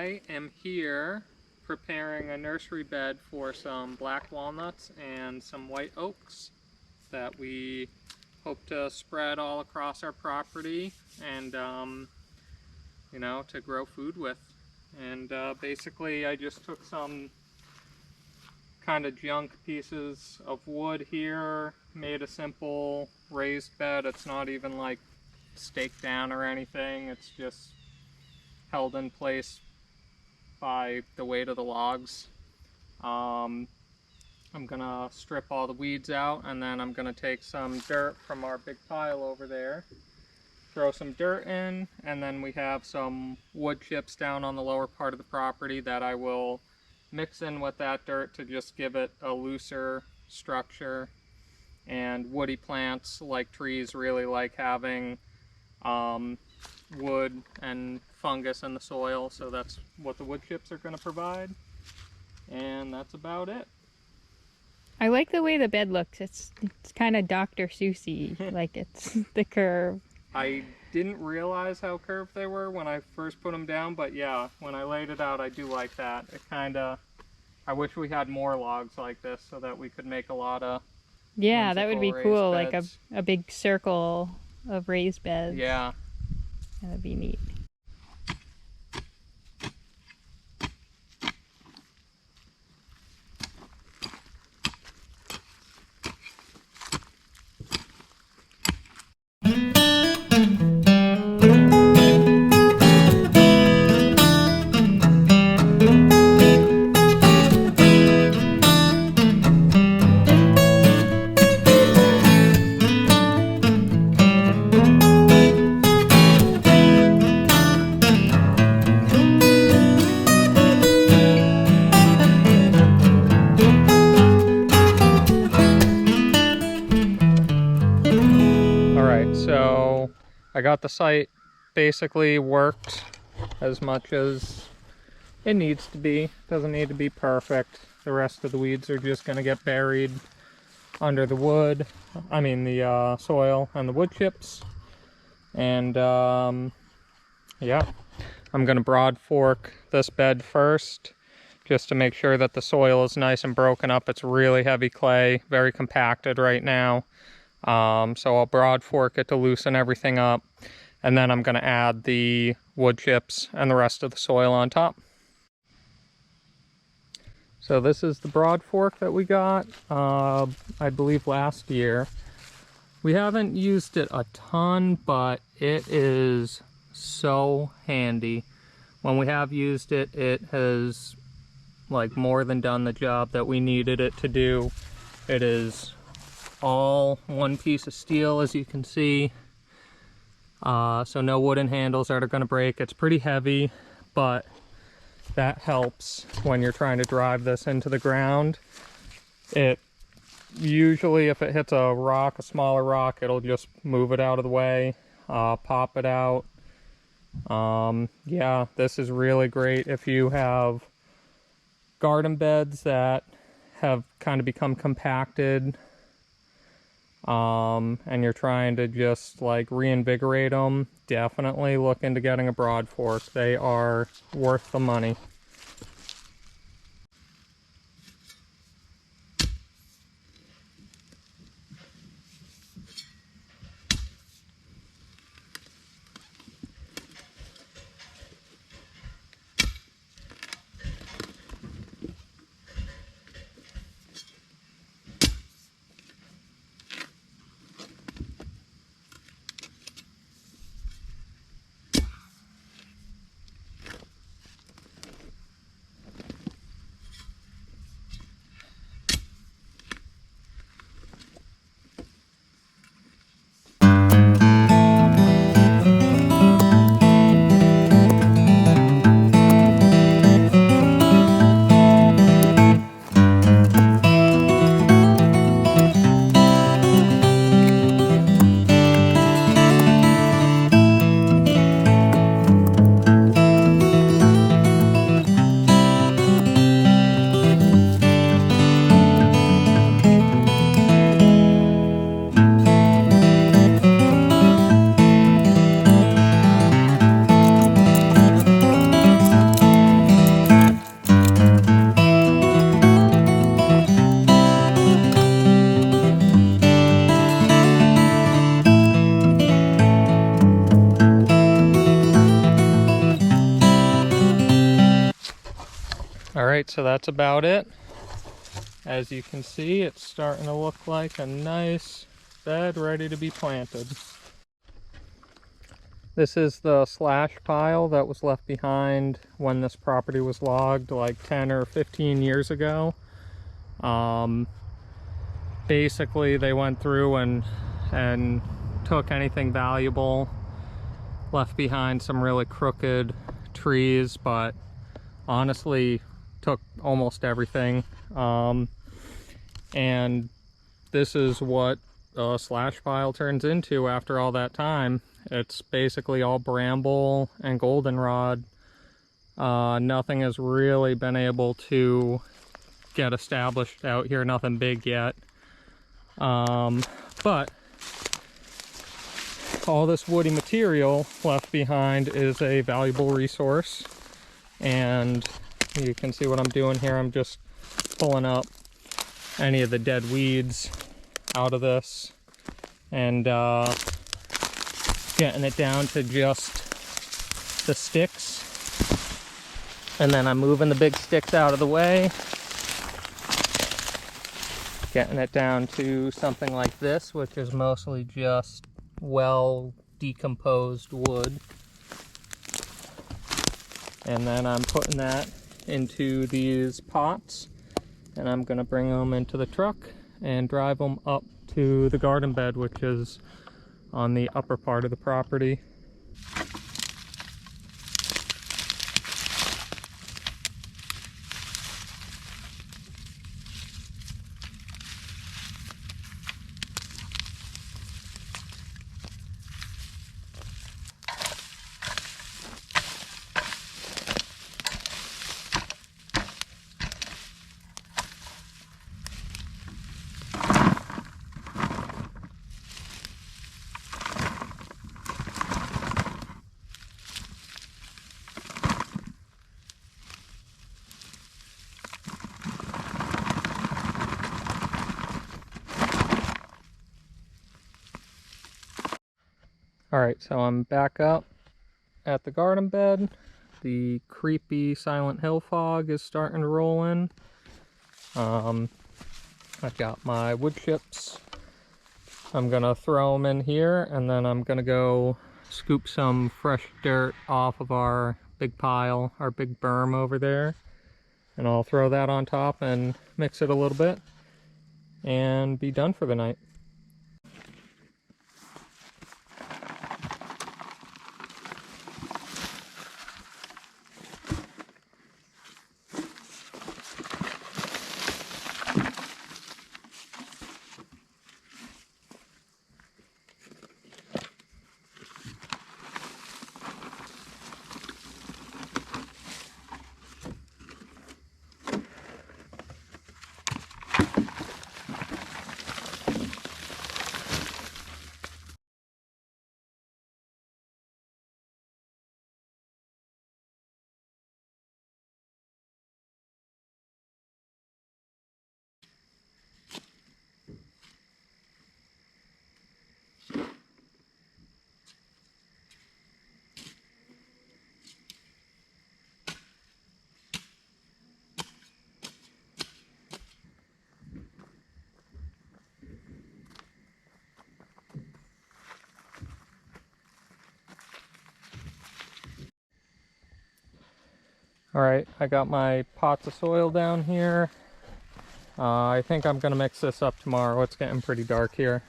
I am here preparing a nursery bed for some black walnuts and some white oaks that we hope to spread all across our property and you know, to grow food with. And basically I just took some kind of junk pieces of wood here, made a simple raised bed. It's not even like staked down or anything, it's just held in place by the weight of the logs. I'm gonna strip all the weeds out, and then I'm gonna take some dirt from our big pile over there, throw some dirt in, and then we have some wood chips down on the lower part of the property that I will mix in with that dirt to just give it a looser structure. And woody plants, like trees, really like having wood and fungus in the soil, so that's what the wood chips are going to provide. And that's about it. I like the way the bed looks. It's kind of Dr. Seuss-y, like it's the curve. I didn't realize how curved they were when I first put them down, but yeah, when I laid it out, I do like that. It kind of, I wish we had more logs like this so that we could make a lot of that would be cool, like beds. a big circle of raised beds. Yeah. That would be neat. So I got the site basically worked as much as it needs to be. Doesn't need to be perfect. The rest of the weeds are just going to get buried under the wood, the soil and the wood chips. And yeah, I'm going to broad fork this bed first just to make sure that the soil is nice and broken up. It's really heavy clay, very compacted right now. So I'll broad fork it to loosen everything up, and then I'm going to add the wood chips and the rest of the soil on top. So this is the broad fork that we got, I believe last year. We haven't used it a ton, but it is so handy. When we have used it, it has like more than done the job that we needed it to do. It is all one piece of steel, as you can see, so no wooden handles that are going to break. It's pretty heavy, but that helps when you're trying to drive this into the ground. It usually, if it hits a rock, a smaller rock, it'll just move it out of the way, pop it out. Yeah, this is really great if you have garden beds that have kind of become compacted, and you're trying to just like reinvigorate them. Definitely look into getting a broad fork. They are worth the money. Alright, so that's about it. As you can see, it's starting to look like a nice bed ready to be planted. This is the slash pile that was left behind when this property was logged like 10 or 15 years ago. Basically, they went through and took anything valuable, left behind some really crooked trees, but honestly took almost everything. And this is what a slash pile turns into after all that time. It's basically all bramble and goldenrod. Nothing has really been able to get established out here, nothing big yet. But all this woody material left behind is a valuable resource, and you can see what I'm doing here. I'm just pulling up any of the dead weeds out of this and getting it down to just the sticks, and then I'm moving the big sticks out of the way, getting it down to something like this, which is mostly just well decomposed wood, and then I'm putting that into these pots, and I'm gonna bring them into the truck and drive them up to the garden bed, which is on the upper part of the property. Alright, so I'm back up at the garden bed. The creepy Silent Hill fog is starting to roll in. I've got my wood chips. I'm gonna throw them in here, and then I'm gonna go scoop some fresh dirt off of our big pile, our big berm over there. And I'll throw that on top and mix it a little bit and be done for the night. Alright, I got my pots of soil down here. I think I'm gonna mix this up tomorrow. It's getting pretty dark here.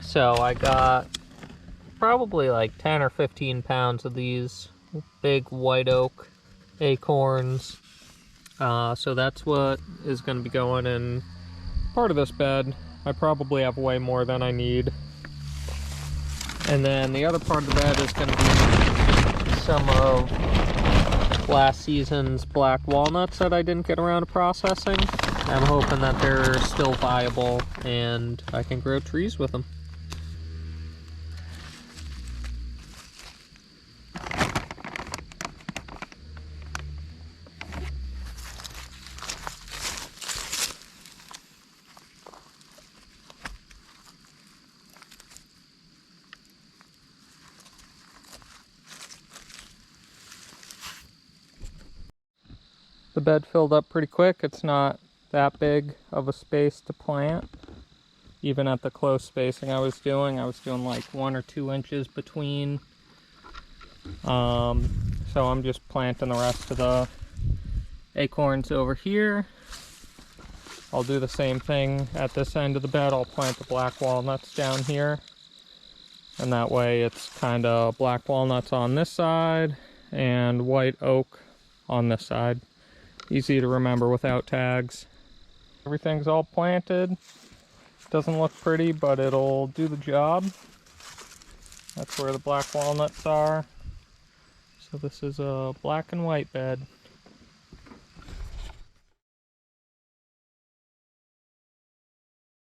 So I got probably like 10 or 15 pounds of these big white oak acorns. So that's what is going to be going in part of this bed. I probably have way more than I need. And then the other part of the bed is going to be some of last season's black walnuts that I didn't get around to processing. I'm hoping that they're still viable and I can grow trees with them. The bed filled up pretty quick. It's not that big of a space to plant. Even at the close spacing I was doing like 1 or 2 inches between. So I'm just planting the rest of the acorns over here. I'll do the same thing at this end of the bed. I'll plant the black walnuts down here. And that way it's kind of black walnuts on this side and white oak on this side. Easy to remember without tags. Everything's all planted. Doesn't look pretty, but it'll do the job. That's where the black walnuts are. So this is a black and white bed.